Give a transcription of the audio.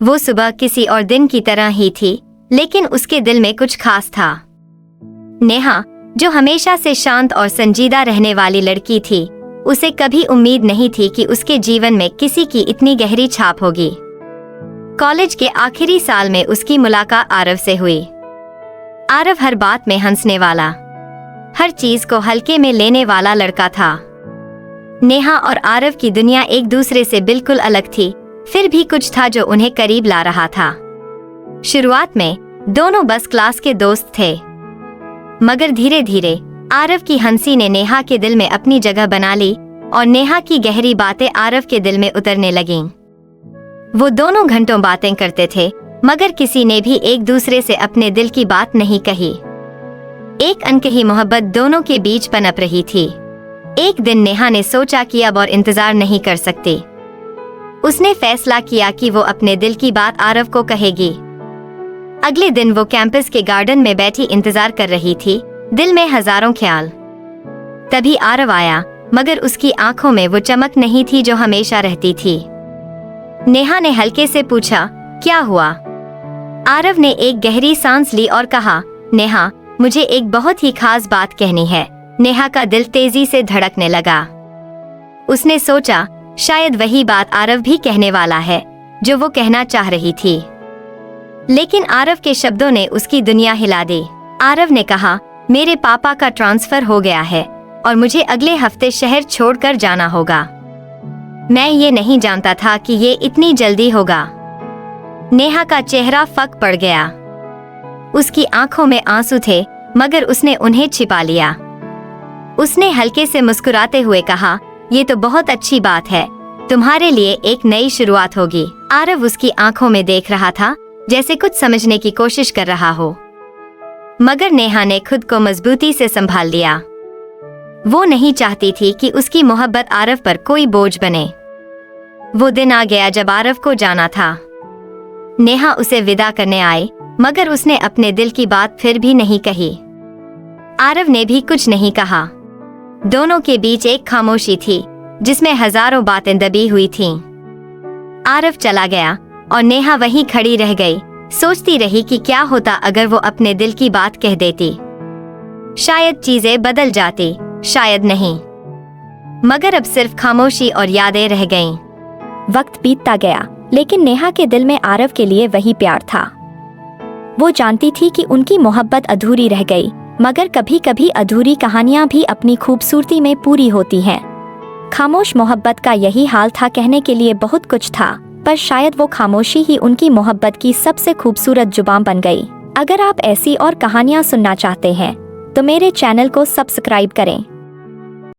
वो सुबह किसी और दिन की तरह ही थी, लेकिन उसके दिल में कुछ खास था। नेहा, जो हमेशा से शांत और संजीदा रहने वाली लड़की थी, उसे कभी उम्मीद नहीं थी कि उसके जीवन में किसी की इतनी गहरी छाप होगी। कॉलेज के आखिरी साल में उसकी मुलाकात आरव से हुई। आरव हर बात में हंसने वाला, हर चीज को हल्के में लेने वाला लड़का था। नेहा और आरव की दुनिया एक दूसरे से बिल्कुल अलग थी, फिर भी कुछ था जो उन्हें करीब ला रहा था। शुरुआत में दोनों बस क्लास के दोस्त थे, मगर धीरे धीरे आरव की हंसी ने नेहा के दिल में अपनी जगह बना ली और नेहा की गहरी बातें आरव के दिल में उतरने लगीं। वो दोनों घंटों बातें करते थे, मगर किसी ने भी एक दूसरे से अपने दिल की बात नहीं कही। एक अनकही मोहब्बत दोनों के बीच पनप रही थी। एक दिन नेहा ने सोचा कि अब और इंतजार नहीं कर सकती। उसने फैसला किया कि वो अपने दिल की बात आरव को कहेगी। अगले दिन वो कैंपस के गार्डन में बैठी इंतजार कर रही थी, दिल में हजारों ख्याल। तभी आरव आया, मगर उसकी आंखों में वो चमक नहीं थी जो हमेशा रहती थी। नेहा ने हल्के से पूछा, क्या हुआ? आरव ने एक गहरी सांस ली और कहा, नेहा, मुझे एक बहुत ही खास बात कहनी है। नेहा का दिल तेजी से धड़कने लगा। उसने सोचा, शायद वही बात आरव भी कहने वाला है जो वो कहना चाह रही थी। लेकिन आरव के शब्दों ने उसकी दुनिया हिला दी। आरव ने कहा, मेरे पापा का ट्रांसफर हो गया है और मुझे अगले हफ्ते शहर छोड़कर जाना होगा। मैं ये नहीं जानता था कि ये इतनी जल्दी होगा। नेहा का चेहरा फक पड़ गया। उसकी आंखों में आंसू थे, मगर उसने उन्हें छिपा लिया। उसने हल्के से मुस्कुराते हुए कहा, ये तो बहुत अच्छी बात है, तुम्हारे लिए एक नई शुरुआत होगी। आरव उसकी आंखों में देख रहा था, जैसे कुछ समझने की कोशिश कर रहा हो, मगर नेहा ने खुद को मजबूती से संभाल लिया। वो नहीं चाहती थी कि उसकी मोहब्बत आरव पर कोई बोझ बने। वो दिन आ गया जब आरव को जाना था। नेहा उसे विदा करने आई, मगर उसने अपने दिल की बात फिर भी नहीं कही। आरव ने भी कुछ नहीं कहा। दोनों के बीच एक खामोशी थी, जिसमें हजारों बातें दबी हुई थीं। आरव चला गया और नेहा वहीं खड़ी रह गई, सोचती रही कि क्या होता अगर वो अपने दिल की बात कह देती। शायद चीजें बदल जाती, शायद नहीं, मगर अब सिर्फ खामोशी और यादें रह गईं। वक्त बीतता गया, लेकिन नेहा के दिल में आरव के लिए वही प्यार था। वो जानती थी कि उनकी मोहब्बत अधूरी रह गई, मगर कभी कभी अधूरी कहानियां भी अपनी खूबसूरती में पूरी होती हैं। खामोश मोहब्बत का यही हाल था। कहने के लिए बहुत कुछ था, पर शायद वो खामोशी ही उनकी मोहब्बत की सबसे खूबसूरत जुबान बन गई। अगर आप ऐसी और कहानियां सुनना चाहते हैं तो मेरे चैनल को सब्सक्राइब करें।